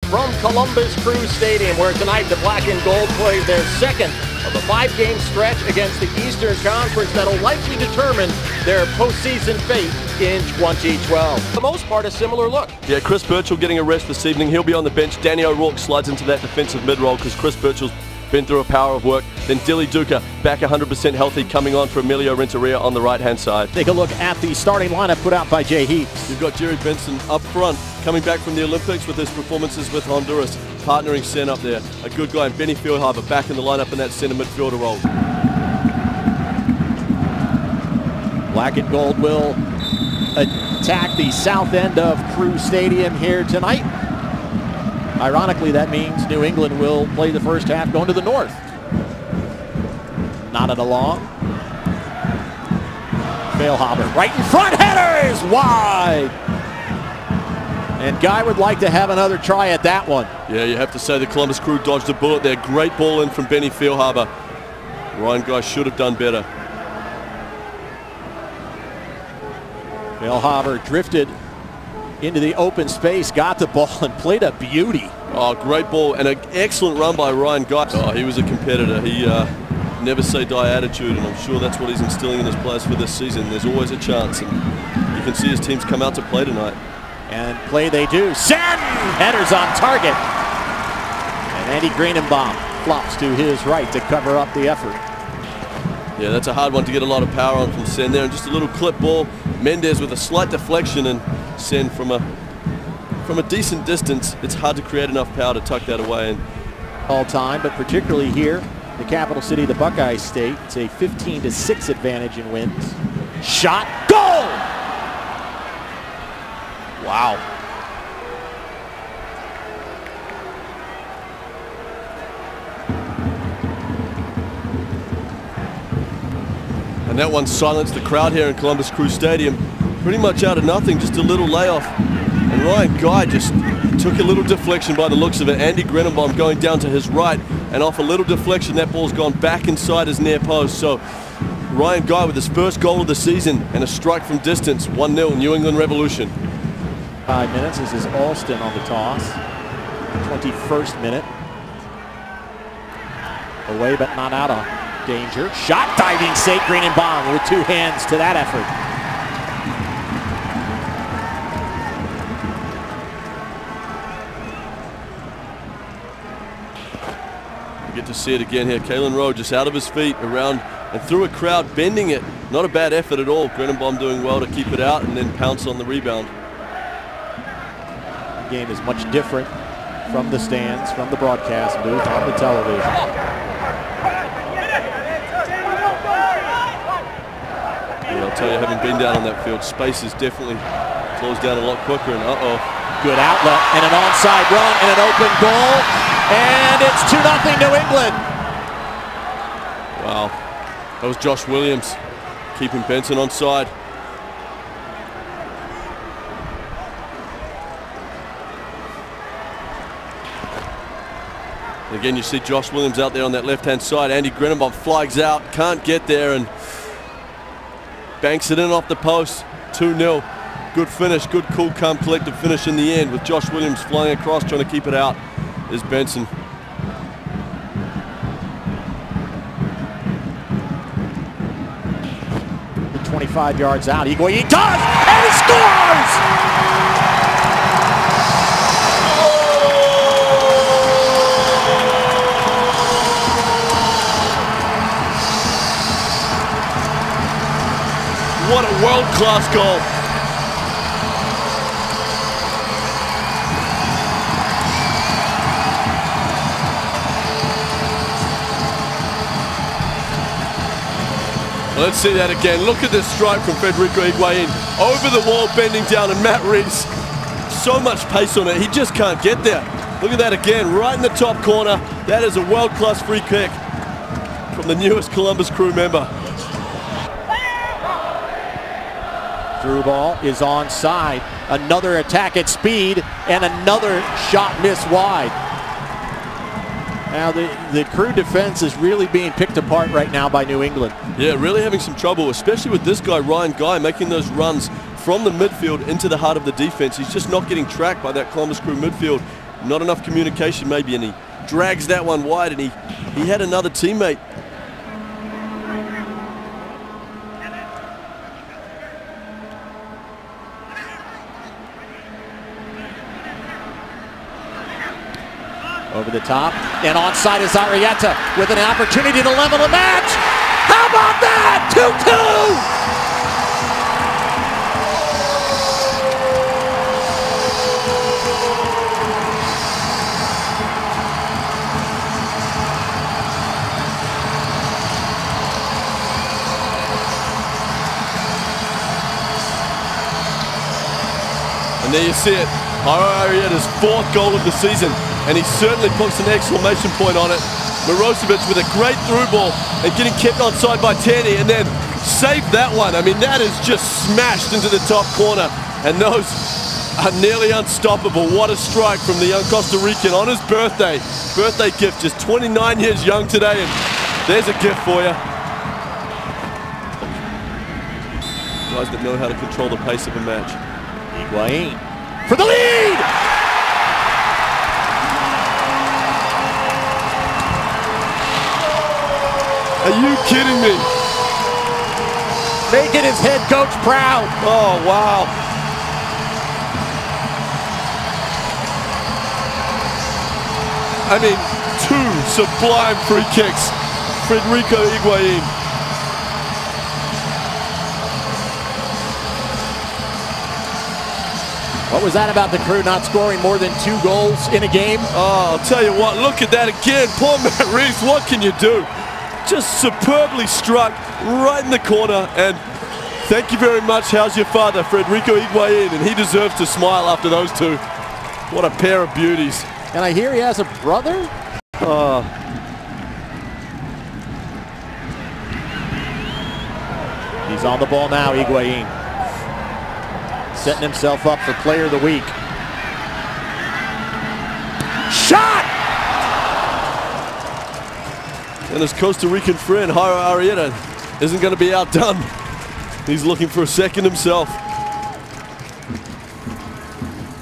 from Columbus Crew Stadium, where tonight the black and gold play their second of a 5-game stretch against the Eastern Conference that'll likely determine their postseason fate in 2012. For the most part, a similar look. Yeah, Chris Birchall getting a rest this evening. He'll be on the bench. Danny O'Rourke slides into that defensive mid-role because Chris Birchall's been through a power of work. Then Dilly Duca back 100% healthy, coming on for Emilio Renteria on the right-hand side. Take a look at the starting lineup put out by Jay Heaps. You've got Jerry Benson up front, coming back from the Olympics with his performances with Honduras, partnering Sen up there. A good guy, and Benny Fieldharbour back in the lineup in that centre midfielder role. Black and gold will attack the south end of Crew Stadium here tonight. Ironically, that means New England will play the first half going to the north. Nodded along. Fieldharbour right in front, header is wide. And Guy would like to have another try at that one. Yeah, you have to say the Columbus Crew dodged a bullet there. Great ball in from Benny Fieldharbour. Ryan Guy should have done better. Fieldharbour drifted into the open space, got the ball and played a beauty. Oh, great ball and an excellent run by Ryan Guy. Oh, he was a competitor. He never say die attitude, and I'm sure that's what he's instilling in his players for this season. There's always a chance, and you can see his teams come out to play tonight. And play they do. Sen! Headers on target. And Andy Greenenbaum flops to his right to cover up the effort. Yeah, that's a hard one to get a lot of power on from Sen there, and just a little clip ball. Mendez with a slight deflection, and Sen from a decent distance. It's hard to create enough power to tuck that away. And all time, but particularly here, the capital city, the Buckeye State. It's a 15-6 advantage in wins. Shot, goal! Wow. And that one silenced the crowd here in Columbus Crew Stadium. Pretty much out of nothing, just a little layoff. And Ryan Guy just took a little deflection by the looks of it. Andy Greenenbaum going down to his right, and off a little deflection, that ball's gone back inside his near post. So Ryan Guy with his first goal of the season and a strike from distance. 1-0 New England Revolution. 5 minutes. This is Alston on the toss. 21st minute. Away but not out of danger. Shot, diving save. Greenenbaum with 2 hands to that effort. You get to see it again here. Kalen Rowe just out of his feet, around and through a crowd, bending it. Not a bad effort at all. Greenenbaum doing well to keep it out and then pounce on the rebound. The game is much different from the stands, from the broadcast booth, on the television. Yeah, I'll tell you, having been down on that field, space is definitely closed down a lot quicker. And good outlet and an onside run and an open goal, and it's 2-0 New England. Wow, that was Josh Williams keeping Benson onside. And again, you see Josh Williams out there on that left-hand side. Andy Greenenbaum flags out, can't get there, and banks it in off the post. 2-0. Good finish, good, cool, calm, collective finish in the end with Josh Williams flying across, trying to keep it out. There's Benson. The 25 yards out. Higuain does, and he scores! What a world-class goal. Let's see that again. Look at this strike from Federico Higuain. Over the wall, bending down, and Matt Rees. So much pace on it, he just can't get there. Look at that again, right in the top corner. That is a world-class free kick from the newest Columbus Crew member. Through ball is onside. Another attack at speed and another shot missed wide. Now the Crew defense is really being picked apart right now by New England. Yeah, really having some trouble, especially with this guy, Ryan Guy, making those runs from the midfield into the heart of the defense. He's just not getting tracked by that Columbus Crew midfield. Not enough communication maybe, and he drags that one wide, and he had another teammate. Over the top, and onside is Arieta with an opportunity to level the match. How about that? 2-2! And there you see it, Arieta's 4th goal of the season, and he certainly puts an exclamation point on it. Mirosevic with a great through ball and getting kept onside by Tandy, and then saved that one. I mean, that is just smashed into the top corner, and those are nearly unstoppable. What a strike from the young Costa Rican on his birthday. Birthday gift, just 29 years young today, and there's a gift for you. Guys that know how to control the pace of a match. Higuain for the lead! Are you kidding me? Making his head coach proud. Oh, wow. I mean, 2 sublime free kicks. Federico Higuain. What was that about the Crew not scoring more than 2 goals in a game? Oh, I'll tell you what, look at that again. Poor Matt Reeves, what can you do? Just superbly struck right in the corner, and thank you very much. How's your father, Federico Higuain? And he deserves to smile after those 2. What a pair of beauties. And I hear he has a brother? He's on the ball now, Higuain. Setting himself up for Player of the Week. Shot! And his Costa Rican friend, Arieta, isn't going to be outdone. He's looking for a second himself.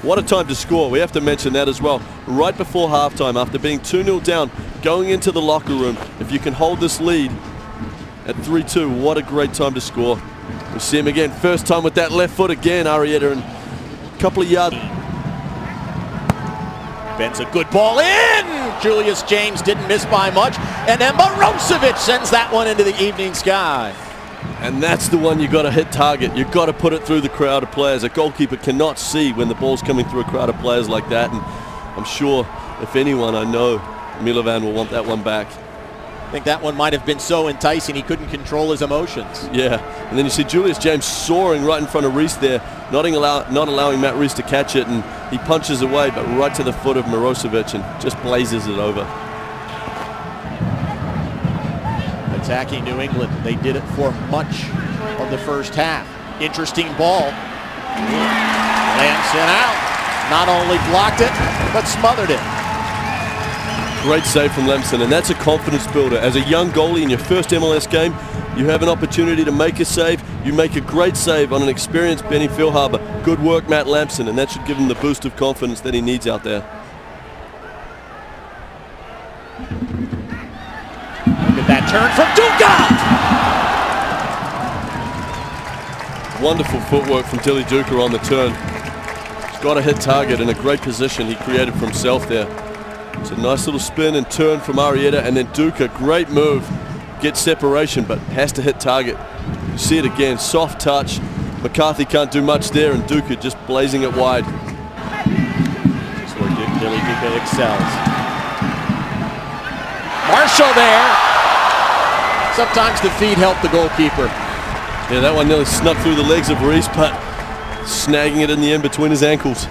What a time to score. We have to mention that as well. Right before halftime, after being 2-0 down, going into the locker room, if you can hold this lead at 3-2, what a great time to score. We see him again, first time with that left foot again, Arieta, and a couple of yards. Bends a good ball in! Julius James didn't miss by much, and then Mirosevic sends that one into the evening sky. And that's the one you got to hit target. You've got to put it through the crowd of players. A goalkeeper cannot see when the ball's coming through a crowd of players like that, and I'm sure if anyone, I know Milovan will want that one back. I think that one might have been so enticing he couldn't control his emotions. Yeah, and then you see Julius James soaring right in front of Reese there, not allowing Matt Reese to catch it, and he punches away, but right to the foot of Mirosevic and just blazes it over. Attacking New England, they did it for much of the first half. Interesting ball. Lamson out. Not only blocked it, but smothered it. Great save from Lamson, and that's a confidence builder. As a young goalie in your first MLS game, you have an opportunity to make a save. You make a great save on an experienced Benny Philharbour. Good work, Matt Lamson, and that should give him the boost of confidence that he needs out there. Look at that turn from Duka! Wonderful footwork from Dilly Duka on the turn. He's got a hit target in a great position he created for himself there. It's a nice little spin and turn from Arieta, and then Duka, great move. Gets separation, but has to hit target. You see it again, soft touch. McCarthy can't do much there, and Duka just blazing it wide. This is where Dilly Duka excels. Marshall there. Sometimes the feet help the goalkeeper. Yeah, that one nearly snuck through the legs of Reese, but snagging it in the end between his ankles.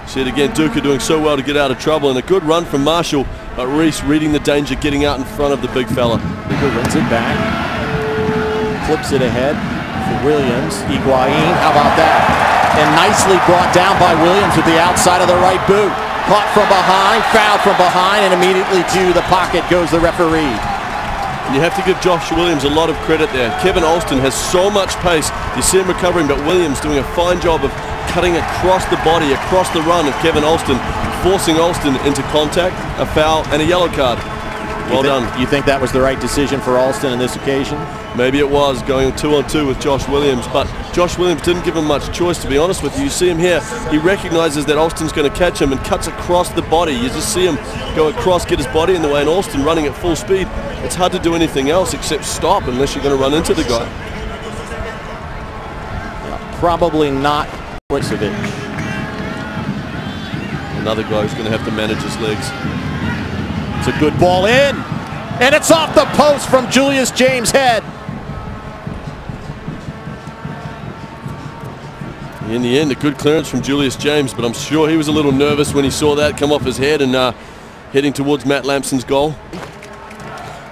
See it again, Duka doing so well to get out of trouble, and a good run from Marshall, but Reese reading the danger, getting out in front of the big fella. Duka wins it back, flips it ahead for Williams. Higuain, how about that? And nicely brought down by Williams with the outside of the right boot. Caught from behind, fouled from behind, and immediately to the pocket goes the referee. And you have to give Josh Williams a lot of credit there. Kevin Alston has so much pace. You see him recovering, but Williams doing a fine job of cutting across the body, across the run of Kevin Alston, forcing Alston into contact, a foul, and a yellow card. Well done. You think that was the right decision for Alston on this occasion? Maybe it was, going 2-on-2 with Josh Williams, but Josh Williams didn't give him much choice, to be honest with you. You see him here, he recognizes that Alston's going to catch him and cuts across the body. You just see him go across, get his body in the way, and Alston running at full speed. It's hard to do anything else except stop unless you're going to run into the guy. Yeah, probably not Wisovic. Another guy who's going to have to manage his legs. It's a good ball in, and it's off the post from Julius James' head. In the end, a good clearance from Julius James, but I'm sure he was a little nervous when he saw that come off his head and heading towards Matt Lampson's goal.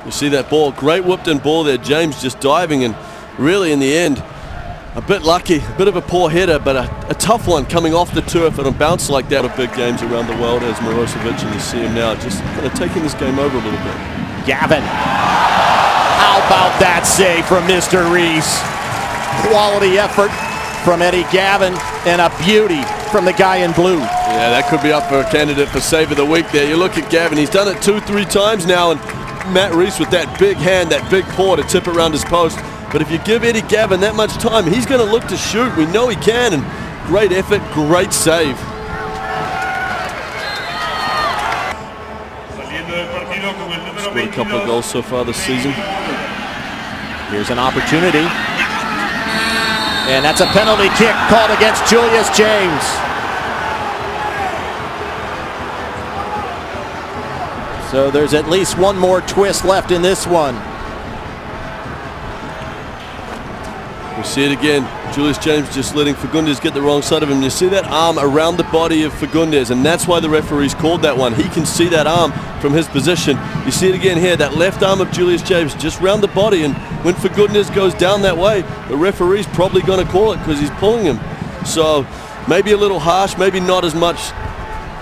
You see that ball, great whipped-in ball there. James just diving, and really in the end, a bit lucky, a bit of a poor header, but a tough one coming off the turf and a bounce like that of big games around the world as Mirosevic, and you see him now just kind of taking this game over a little bit. Gavin, how about that save from Mr. Reese? Quality effort from Eddie Gavin, and a beauty from the guy in blue. Yeah, that could be up for a candidate for save of the week there. You look at Gavin, he's done it 2-3 times now, and Matt Reese with that big hand, that big paw to tip it around his post. But if you give Eddie Gavin that much time, he's going to look to shoot. We know he can, and great effort, great save. Scored a couple of goals so far this season. Here's an opportunity. And that's a penalty kick called against Julius James. So there's at least one more twist left in this one. We see it again. Julius James just letting Fagundes get the wrong side of him. You see that arm around the body of Fagundes, and that's why the referees called that one. He can see that arm from his position. You see it again here, that left arm of Julius James just round the body, and when Fagundes goes down that way, the referee's probably going to call it because he's pulling him. So maybe a little harsh, maybe not as much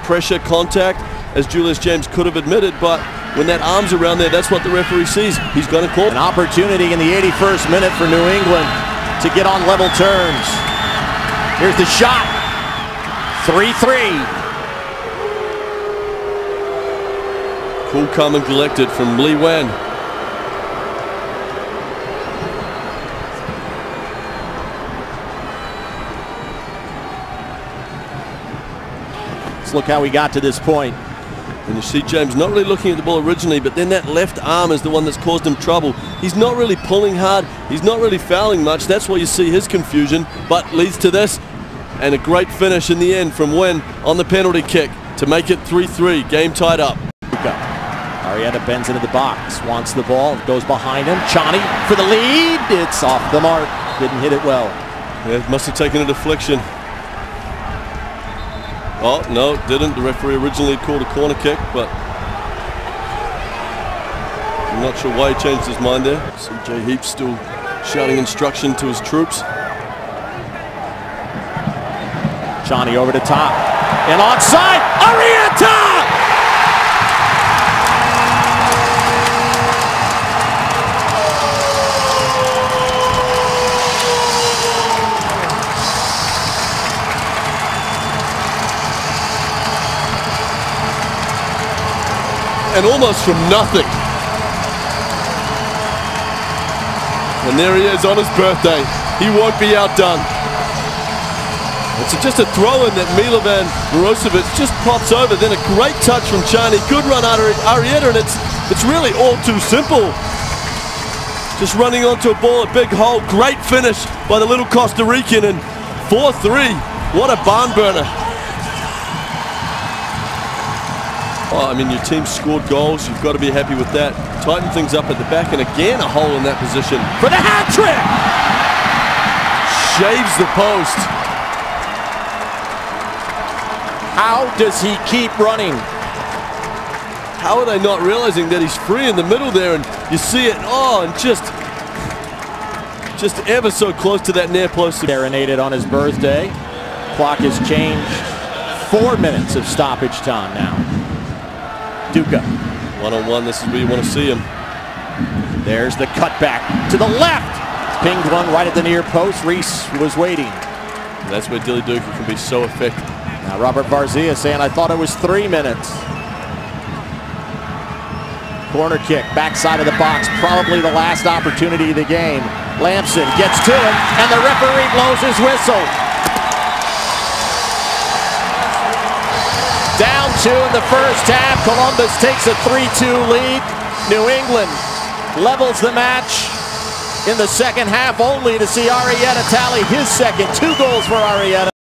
pressure contact as Julius James could have admitted, but when that arm's around there, that's what the referee sees. He's going to call it. An opportunity in the 81st minute for New England to get on level terms. Here's the shot. 3-3. Cool, calm, and collected from Lee Wan. Let's look how we got to this point. And you see James not really looking at the ball originally, but then that left arm is the one that's caused him trouble. He's not really pulling hard. He's not really fouling much. That's why you see his confusion, but leads to this. And a great finish in the end from Wen on the penalty kick to make it 3-3. Game tied up. Arieta bends into the box, wants the ball, goes behind him. Chani for the lead. It's off the mark. Didn't hit it well. Yeah, must have taken a deflection. Oh, no, didn't. The referee originally called a corner kick, but I'm not sure why he changed his mind there. CJ Heap still shouting instruction to his troops. Chani over the top. And onside, Arieta! And almost from nothing. And there he is on his birthday. He won't be outdone. It's just a throw-in that Milovan Mirosevic just pops over. Then a great touch from Chani. Good run out of Arieta, and it's really all too simple. Just running onto a ball, a big hole. Great finish by the little Costa Rican, and 4-3. What a barn burner. Oh, I mean, your team scored goals. You've got to be happy with that. Tighten things up at the back, and again a hole in that position. For the hat trick! Shaves the post. How does he keep running? How are they not realizing that he's free in the middle there, and you see it, oh, and just ever so close to that near post. Serenaded on his birthday. Clock has changed. 4 minutes of stoppage time now. Duca. One-on-one, this is where you want to see him. There's the cutback to the left. Pinged one right at the near post. Reese was waiting. And that's where Dilly Duka can be so effective. Now Robert Varzia saying, I thought it was 3 minutes. Corner kick, backside of the box, probably the last opportunity of the game. Lampson gets to it, and the referee blows his whistle. Down 2 in the first half. Columbus takes a 3-2 lead. New England levels the match in the second half, only to see Arieta tally his second. 2 goals for Arieta.